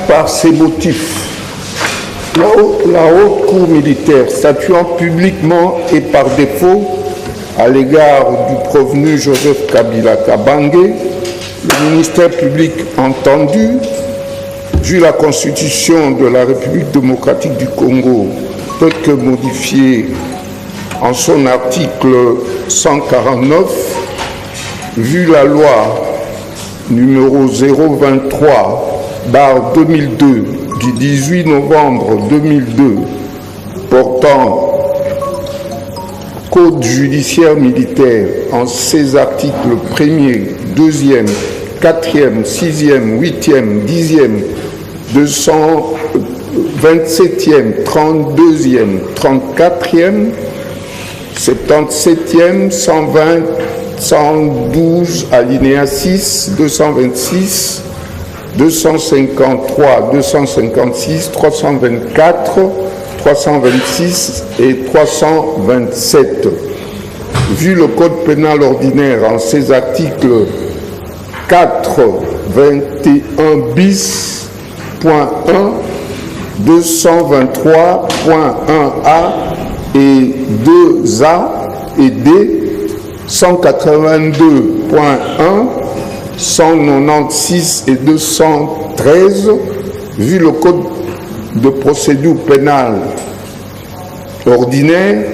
Par ces motifs, la haute cour militaire statuant publiquement et par défaut à l'égard du prévenu Joseph Kabila Kabange, le ministère public entendu, vu la Constitution de la République démocratique du Congo, peut que modifiée en son article 149, vu la loi numéro 023/2002 du 18 novembre 2002 portant Code judiciaire militaire en ses articles 1er, 2e, 4e, 6e, 8e, 10e, 227e, 32e, 34e, 77e, 120, 112, alinéa 6, 226, 253, 256, 324, 326 et 327. Vu le Code pénal ordinaire en ses articles 4, 21 bis, point 1, 223.1a et 2a et d, 182.1, 196 et 213, vu le Code de procédure pénale ordinaire,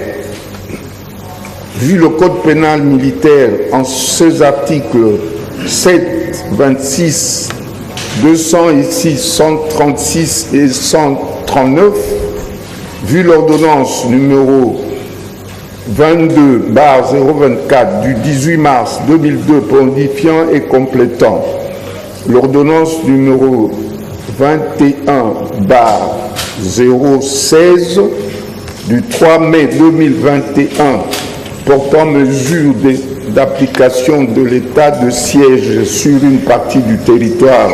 vu le Code pénal militaire en ses articles 7, 26, 206, 136 et 139, vu l'ordonnance numéro 22/024 du 18 mars 2002 modifiant et complétant l'ordonnance numéro 21/016 du 3 mai 2021 portant mesure d'application de l'état de siège sur une partie du territoire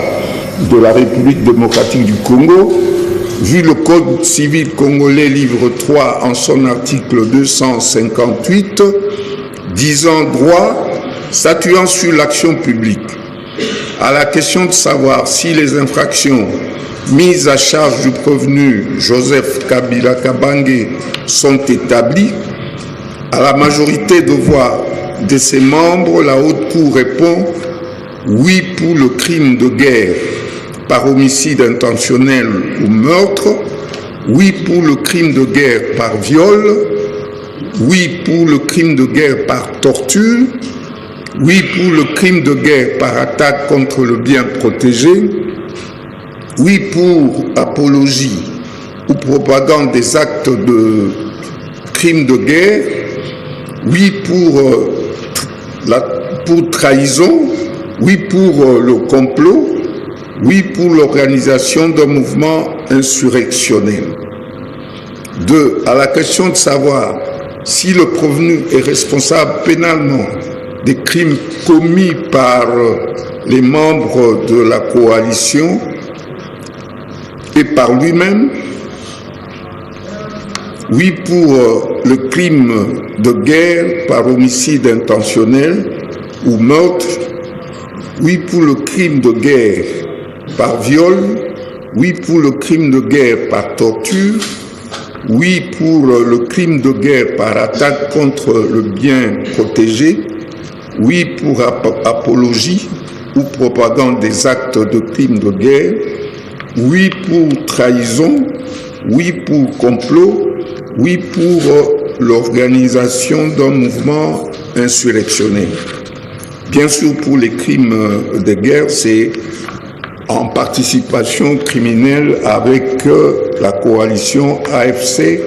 de la République démocratique du Congo, vu le Code civil congolais livre 3 en son article 258, disant droit, statuant sur l'action publique, à la question de savoir si les infractions mises à charge du prévenu Joseph Kabila Kabange sont établies, à la majorité de voix de ses membres, la Haute Cour répond oui pour le crime de guerre par homicide intentionnel ou meurtre, oui pour le crime de guerre par viol, oui pour le crime de guerre par torture, oui pour le crime de guerre par attaque contre le bien protégé, oui pour apologie ou propagande des actes de crimes de guerre, oui pour trahison, oui pour le complot, oui pour l'organisation d'un mouvement insurrectionnel. 2. À la question de savoir si le prévenu est responsable pénalement des crimes commis par les membres de la coalition et par lui-même, oui pour le crime de guerre par homicide intentionnel ou meurtre, oui pour le crime de guerre par viol, oui pour le crime de guerre par torture, oui pour le crime de guerre par attaque contre le bien protégé, oui pour apologie ou propagande des actes de crimes de guerre, oui pour trahison, oui pour complot, oui pour l'organisation d'un mouvement insurrectionnel. Bien sûr, pour les crimes de guerre, c'est en participation criminelle avec la coalition AFC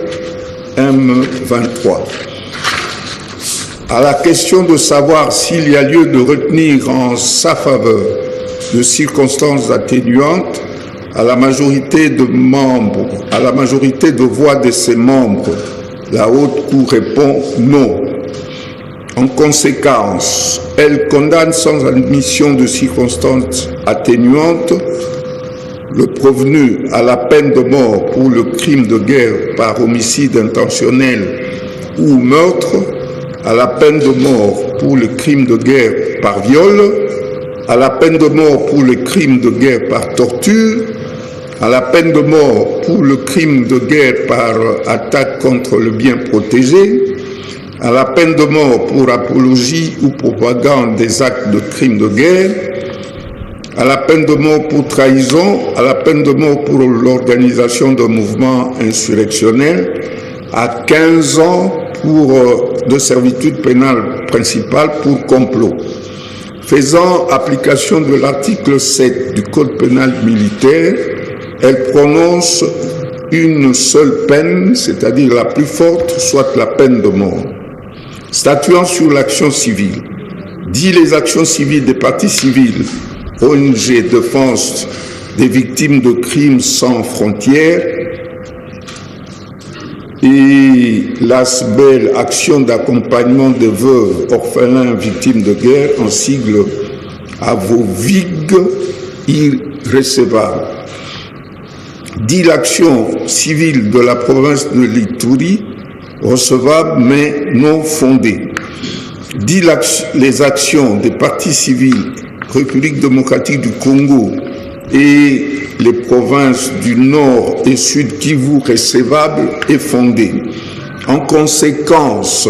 M23. À la question de savoir s'il y a lieu de retenir en sa faveur de circonstances atténuantes, à la majorité de voix de ses membres, la Haute Cour répond non. En conséquence, elle condamne sans admission de circonstances atténuantes le prévenu à la peine de mort pour le crime de guerre par homicide intentionnel ou meurtre, à la peine de mort pour le crime de guerre par viol, à la peine de mort pour le crime de guerre par torture, à la peine de mort pour le crime de guerre par attaque contre le bien protégé, à la peine de mort pour apologie ou propagande des actes de crimes de guerre, à la peine de mort pour trahison, à la peine de mort pour l'organisation d'un mouvement insurrectionnel, à 15 ans de servitude pénale principale pour complot. Faisant application de l'article 7 du Code pénal militaire, elle prononce une seule peine, c'est-à-dire la plus forte, soit la peine de mort. Statuant sur l'action civile, dit les actions civiles des partis civils, ONG Défense des victimes de crimes sans frontières et l'ASBEL, Action d'accompagnement des veuves, orphelins, victimes de guerre, en sigle AVOVIG, irrécevable. Dit l'action civile de la province de l'Ituri, recevable mais non fondée. Dit les actions des partis civils République démocratique du Congo et les provinces du Nord et Sud Kivu recevables et fondées. En conséquence,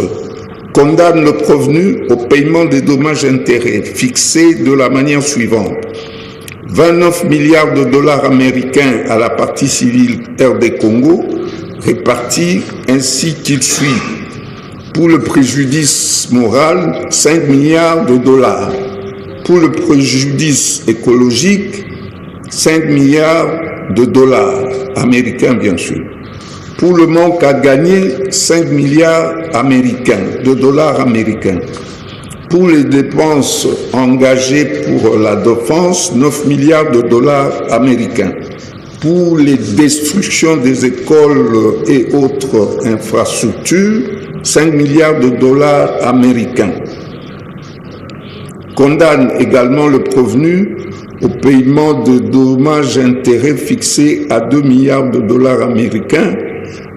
condamne le prévenu au paiement des dommages-intérêts fixés de la manière suivante. 29 milliards de dollars américains à la partie civile RD Congo, répartis ainsi qu'il suit. Pour le préjudice moral, 5 milliards de dollars. Pour le préjudice écologique, 5 milliards de dollars américains, bien sûr. Pour le manque à gagner, 5 milliards de dollars américains. Pour les dépenses engagées pour la défense, 9 milliards de dollars américains. Pour les destructions des écoles et autres infrastructures, 5 milliards de dollars américains. Condamne également le prévenu au paiement de dommages-intérêts fixés à 2 milliards de dollars américains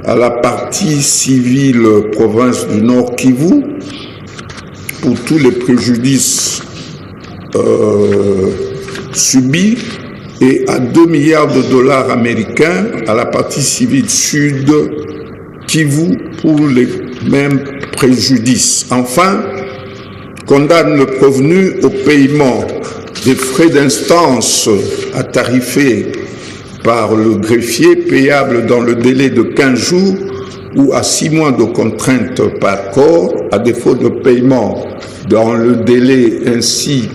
à la partie civile province du Nord Kivu pour tous les préjudices subis et à 2 milliards de dollars américains à la partie civile sud Kivu pour les mêmes préjudices. Enfin, condamne le prévenu au paiement des frais d'instance à tarifer par le greffier, payables dans le délai de 15 jours ou à 6 mois de contrainte par corps, à défaut de paiement dans le délai ainsi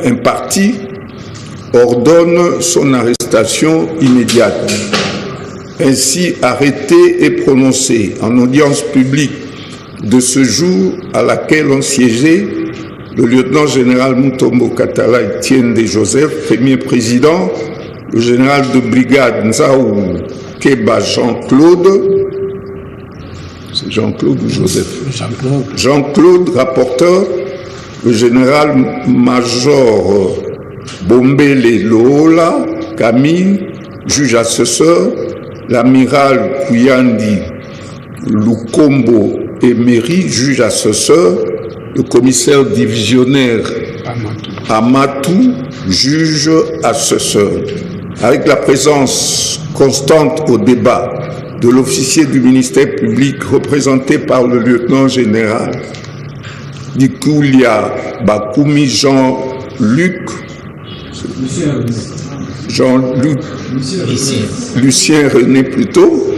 imparti, ordonne son arrestation immédiate. Ainsi arrêté et prononcé en audience publique de ce jour à laquelle ont siégé le lieutenant-général Mutombo Katala Etienne de Joseph, premier président, le général de brigade Nzaou Keba Jean-Claude, c'est Jean-Claude ou Joseph? Jean-Claude, rapporteur, le général-major Bombele Lola Camille, juge assesseur, l'amiral Kuyandi Lukombo Emery, juge assesseur, le commissaire divisionnaire Amatou, juge assesseur. Avec la présence constante au débat de l'officier du ministère public représenté par le lieutenant-général Dikoulia Bakoumi Jean-Luc, Lucien René plutôt,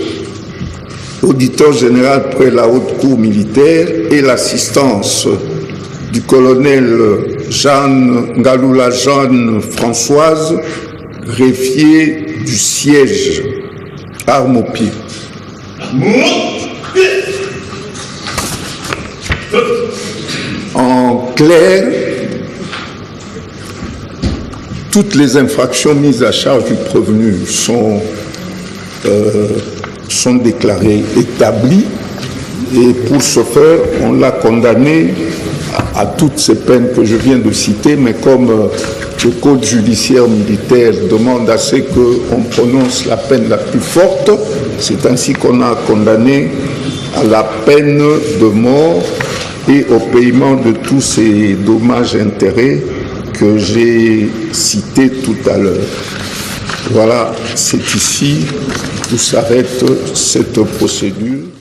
auditeur général près la haute cour militaire, et l'assistance du colonel Ngaloula Jeanne Françoise, greffier du siège, arme au pied. En clair, toutes les infractions mises à charge du prévenu sont déclarées établies, et pour ce faire, on l'a condamné à toutes ces peines que je viens de citer, mais comme le Code judiciaire militaire demande à ce qu'on prononce la peine la plus forte, c'est ainsi qu'on a condamné à la peine de mort et au paiement de tous ces dommages et intérêts que j'ai cités tout à l'heure. Voilà, c'est ici où s'arrête cette procédure.